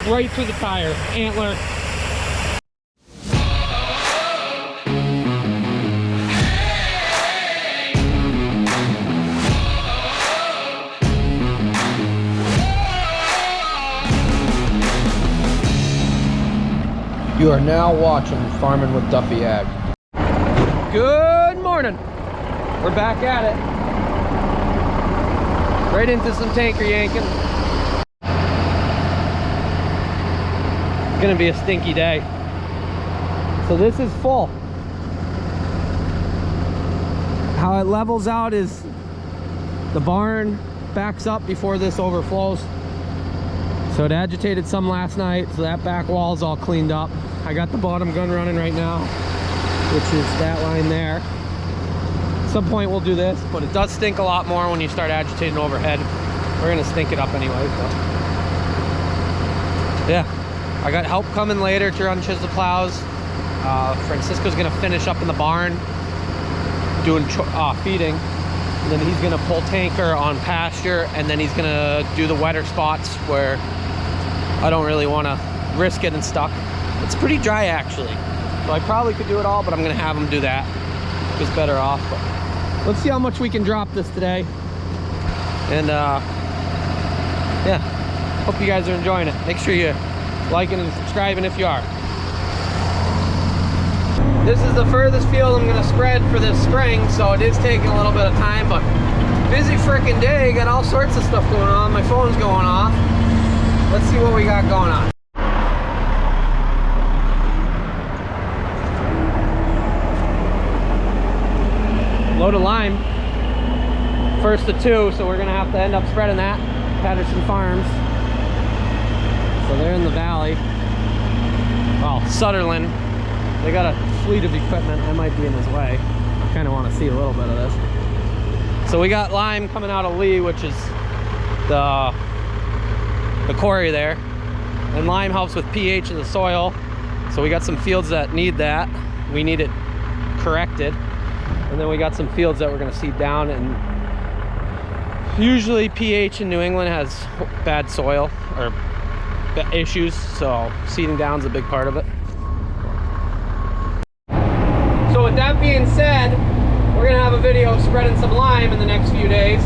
right through the tire. Antler. You are now watching Farming with Duffy Ag. Good morning. We're back at it. Right into some tanker yanking. It's gonna be a stinky day. So this is full. How it levels out is the barn backs up before this overflows. So it agitated some last night, so that back wall is all cleaned up. I got the bottom gun running right now, which is that line there. At some point we'll do this, but it does stink a lot more when you start agitating overhead. We're gonna stink it up anyway, but yeah. I got help coming later to run chisel plows. Francisco's gonna finish up in the barn doing feeding. And then he's gonna pull tanker on pasture, and then he's gonna do the wetter spots where I don't really wanna risk getting stuck. It's pretty dry actually. So I probably could do it all, but I'm gonna have him do that. Just better off. But let's see how much we can drop this today. And yeah, hope you guys are enjoying it. Make sure you liking and subscribing if you are. This is the furthest field I'm gonna spread for this spring, so it is taking a little bit of time, but busy freaking day. Got all sorts of stuff going on. My phone's going off. Let's see what we got going on. Load of lime, first of two, so we're gonna have to end up spreading that. Patterson Farms. So they're in the valley. Well, Sutherland. They got a fleet of equipment. I might be in his way. I kind of want to see a little bit of this. So we got lime coming out of Lee, which is the quarry there. And lime helps with pH in the soil. So we got some fields that need that. We need it corrected. And then we got some fields that we're going to seed down. And usually pH in New England has bad soil or issues, so seeding down is a big part of it. So with that being said, we're going to have a video of spreading some lime in the next few days.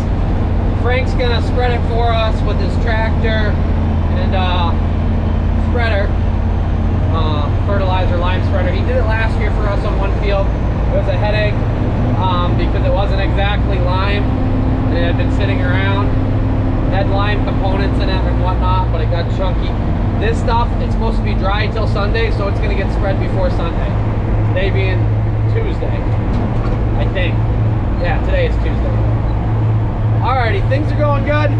Frank's going to spread it for us with his tractor and spreader, fertilizer lime spreader. He did it last year for us on one field. It was a headache because it wasn't exactly lime and it had been sitting around. It had lime components in it and whatnot, but it got chunky. This stuff, it's supposed to be dry till Sunday, so it's going to get spread before Sunday. Today being Tuesday, I think. Yeah, today is Tuesday. Alrighty, things are going good.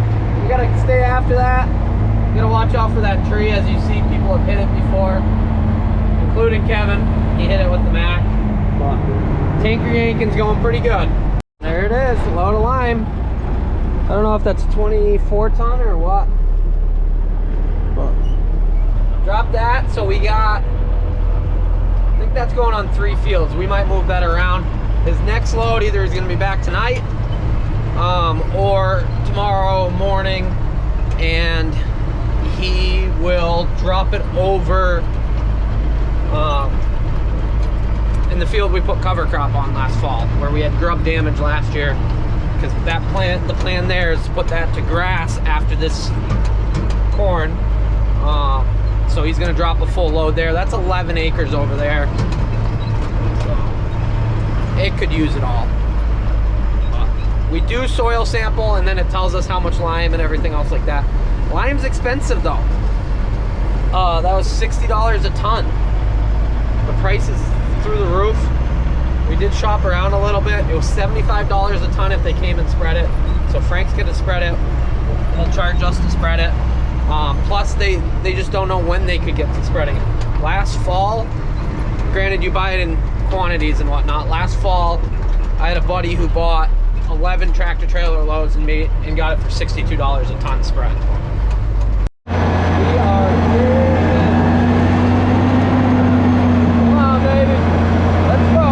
We gotta stay after that. You gotta watch out for that tree. As you see, people have hit it before, including Kevin. He hit it with the Mac. But tanker yanking's going pretty good. There it is, a load of lime. I don't know if that's 24 ton or what. But drop that. So we got, I think that's going on 3 fields. We might move that around. His next load either is going to be back tonight or tomorrow morning, and he will drop it over in the field we put cover crop on last fall, where we had grub damage last year, because the plan there is to put that to grass after this corn. So he's going to drop a full load there. That's 11 acres over there. It could use it all. We do soil sample, and then it tells us how much lime and everything else like that. Lime's expensive though. That was $60 a ton. The price is through the roof. We did shop around a little bit. It was $75 a ton if they came and spread it. So Frank's gonna spread it. They'll charge us to spread it. Plus they just don't know when they could get to spreading it. Last fall, granted you buy it in quantities and whatnot. Last fall, I had a buddy who bought 11 tractor trailer loads and got it for $62 a ton spread. We are here. Come on, baby. Let's go.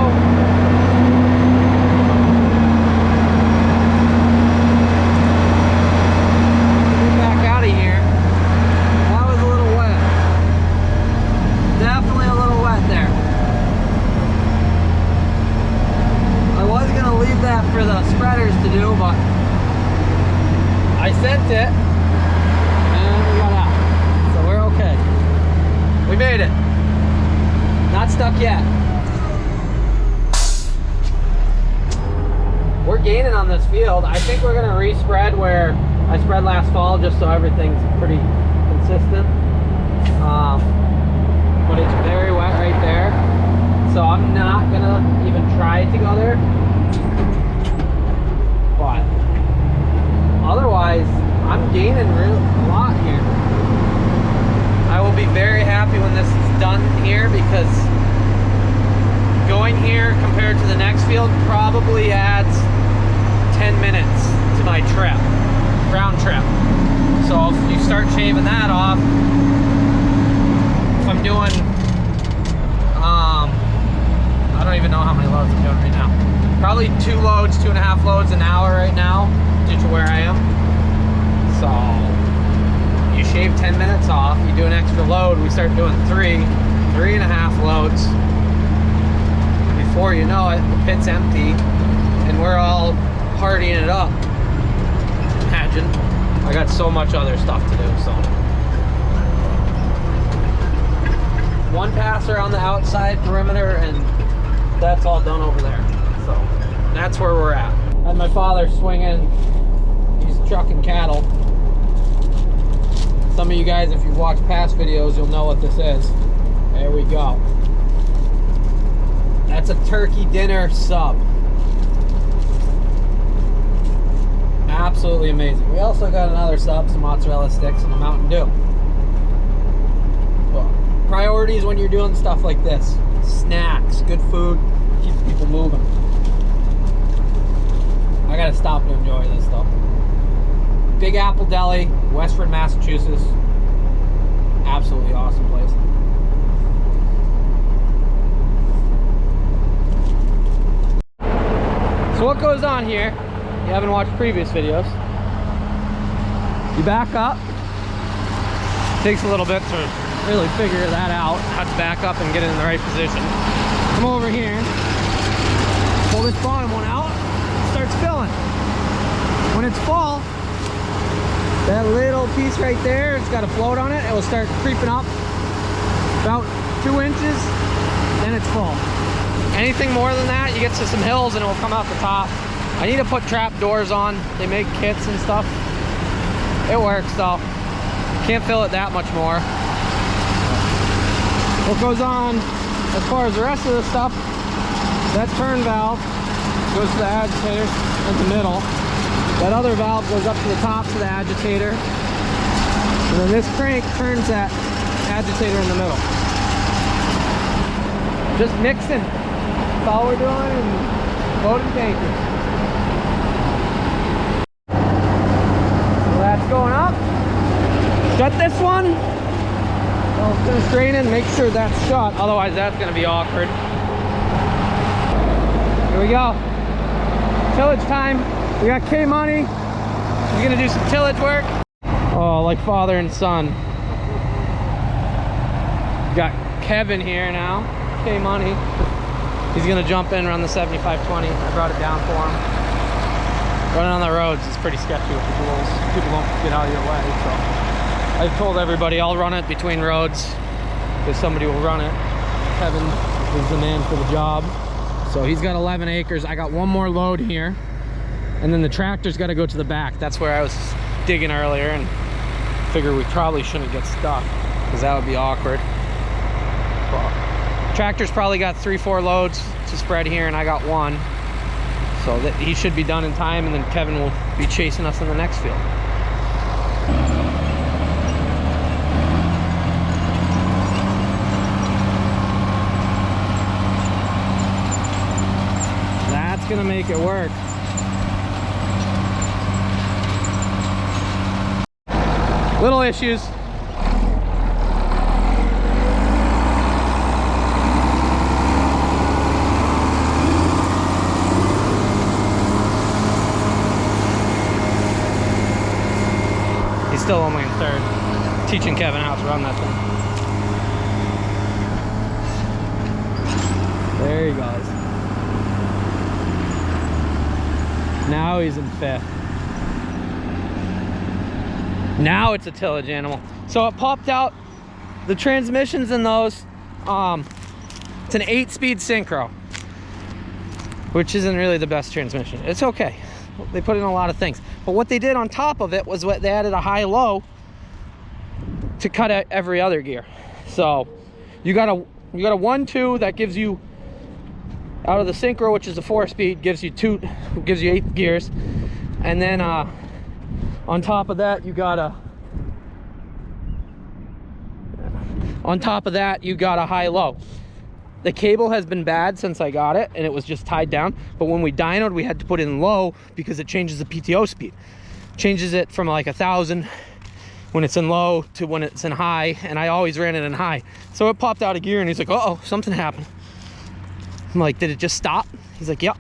Get back out of here. That was a little wet. stuck yet. We're gaining on this field. I think we're gonna respread where I spread last fall, just so everything's pretty consistent. But it's very wet right there, so I'm not gonna even try to go there. But otherwise, I'm gaining a lot here. I will be very happy when this is done here, because going here compared to the next field probably adds 10 minutes to my trip, round trip. So if you start shaving that off, if I'm doing, I don't even know how many loads I'm doing right now. Probably 2 loads, 2.5 loads an hour right now, due to where I am. So you shave 10 minutes off, you do an extra load, we start doing 3.5 loads. Before you know it, the pit's empty and we're all partying it up. Imagine. I got so much other stuff to do, so. One pass around the outside perimeter and that's all done over there. So that's where we're at. Had my father swinging, he's trucking cattle. Some of you guys, if you've watched past videos, you'll know what this is. There we go. That's a turkey dinner sub. Absolutely amazing. We also got another sub, some mozzarella sticks, and a Mountain Dew. Well, priorities when you're doing stuff like this. Snacks, good food, keeps people moving. I gotta stop and enjoy this stuff. Big Apple Deli, Westford, Massachusetts. Absolutely awesome place. So what goes on here, you haven't watched previous videos, you back up. Takes a little bit to really figure that out, how to back up and get it in the right position. Come over here, pull this bottom one out, starts filling. When it's full, that little piece right there, it's got a float on it, it will start creeping up about 2 inches, then it's full. Anything more than that, you get to some hills and it will come out the top. I need to put trap doors on. They make kits and stuff. It works though. Can't fill it that much more. What goes on as far as the rest of the stuff, that turn valve goes to the agitator in the middle. That other valve goes up to the top to the agitator. And then this crank turns that agitator in the middle. Just mixing. That's all we're doing, and loading tankers. So that's going up. Shut this one. Well, it's gonna strain in, make sure that's shut, otherwise that's gonna be awkward. Here we go. Tillage time. We got K Money. He's gonna do some tillage work. Oh, like father and son. Got Kevin here now. K Money. He's gonna jump in, run the 7520. I brought it down for him. Running on the roads is pretty sketchy with the rules. People won't get out of your way, so I've told everybody I'll run it between roads because somebody will run it. Kevin is the man for the job. So he's got 11 acres. I got one more load here. And then the tractor's got to go to the back. That's where I was digging earlier and figured we probably shouldn't get stuck because that would be awkward. But tractor's probably got 3-4 loads to spread here and I got one. So that he should be done in time, and then Kevin will be chasing us in the next field. That's gonna make it work. Little issues. He's still only in third. Teaching Kevin how to run that thing. There he goes. Now he's in fifth. Now it's a tillage animal. So it popped out the transmissions in those. It's an 8-speed synchro, which isn't really the best transmission. It's okay. They put in a lot of things. But what they did on top of it was what they added a high-low to cut out every other gear. So you got a 1-2 that gives you, out of the synchro, which is a 4-speed, gives you 8 gears. And then on top of that you got a high-low. The cable has been bad since I got it, and it was just tied down. But when we dynoed, we had to put it in low because it changes the PTO speed. Changes it from like 1,000 when it's in low to when it's in high, and I always ran it in high. So it popped out of gear, and he's like, uh-oh, something happened. I'm like, did it just stop? He's like, yeah.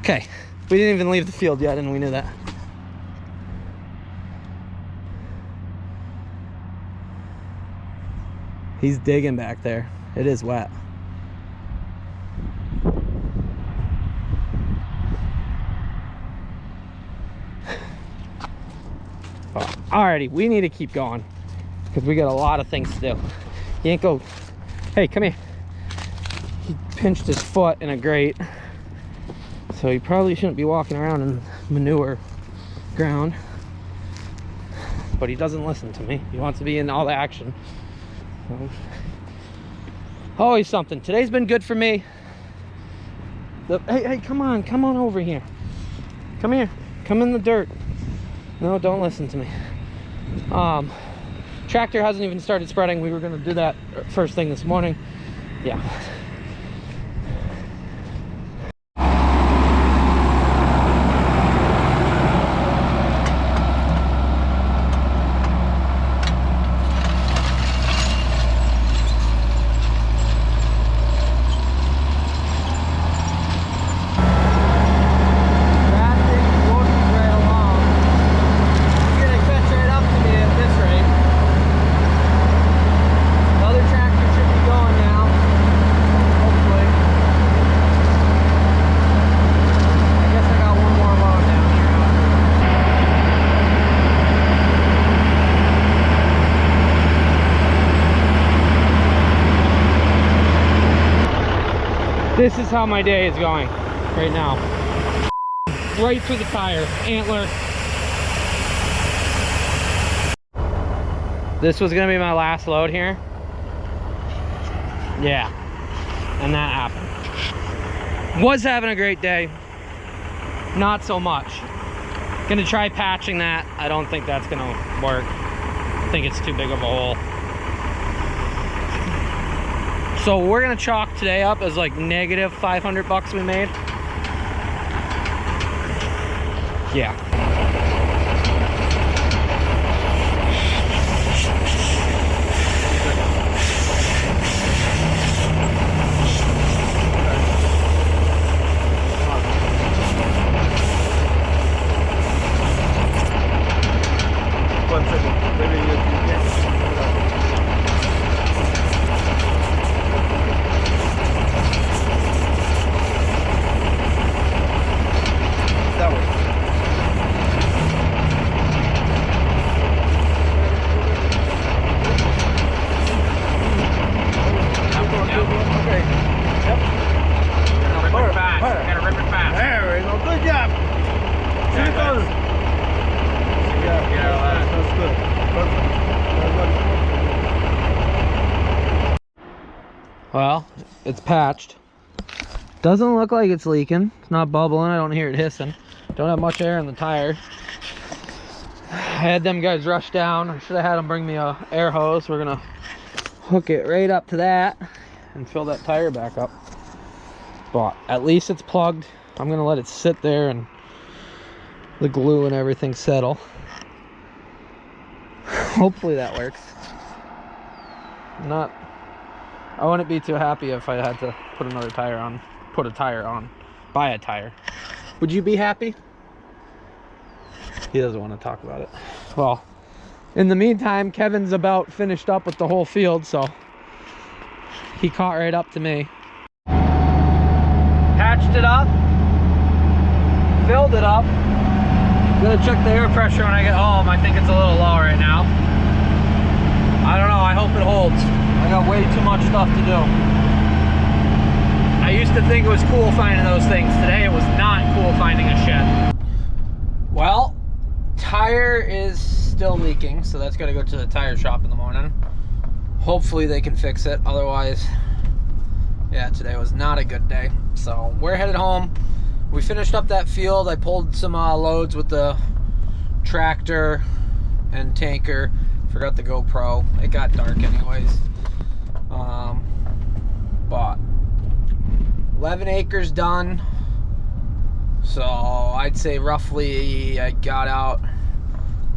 Okay, we didn't even leave the field yet, and we knew that. He's digging back there. It is wet. Alrighty, we need to keep going because we got a lot of things to do. Yanko, hey, come here. He pinched his foot in a grate, so he probably shouldn't be walking around in manure ground. But he doesn't listen to me. He wants to be in all the action. So, always something. Today's been good for me. Hey, come on over here. Come here. Come in the dirt. No, don't listen to me. Tractor hasn't even started spreading. We were going to do that first thing this morning. Yeah. This is how my day is going right now. Right through the tire, antler. This was gonna be my last load here. Yeah, and that happened. Was having a great day. Not so much. Gonna try patching that. I don't think that's gonna work. I think it's too big of a hole. So we're gonna chalk today up as like negative 500 bucks we made. Yeah. One second. Maybe you can. That way. Okay. Yep. Gotta rip it fast. Gotta rip it fast. There we go. Good job. See it goes. Yeah, that's good. Perfect. Well, it's patched. Doesn't look like it's leaking. It's not bubbling. I don't hear it hissing. Don't have much air in the tire. I had them guys rush down. I should have had them bring me a air hose. We're gonna hook it right up to that and fill that tire back up. But at least it's plugged. I'm gonna let it sit there and the glue and everything settle. Hopefully that works. I wouldn't be too happy if I had to put another tire on, buy a tire. Would you be happy? He doesn't want to talk about it. Well, in the meantime, Kevin's about finished up with the whole field, so he caught right up to me. Patched it up, filled it up. Gonna check the air pressure when I get home. I think it's a little low right now. I don't know, I hope it holds. I got way too much stuff to do. I used to think it was cool finding those things. Today it was not cool finding a shed. Well, tire is still leaking, so that's got to go to the tire shop in the morning. Hopefully they can fix it. Otherwise, yeah, today was not a good day. So we're headed home. We finished up that field. I pulled some loads with the tractor and tanker. Forgot the GoPro. It got dark anyways. But 11 acres done. So I'd say roughly I got out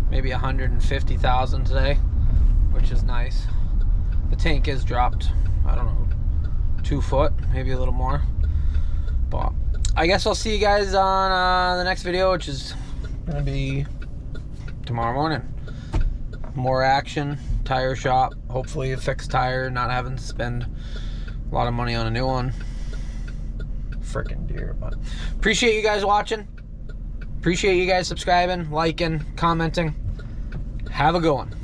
maybe 150,000 today, which is nice. The tank is dropped, I don't know, 2 foot, maybe a little more. But I guess I'll see you guys on the next video, which is gonna be tomorrow morning. More action, tire shop, hopefully a fixed tire, not having to spend a lot of money on a new one. Freaking deer. But appreciate you guys watching, appreciate you guys subscribing, liking, commenting. Have a good one.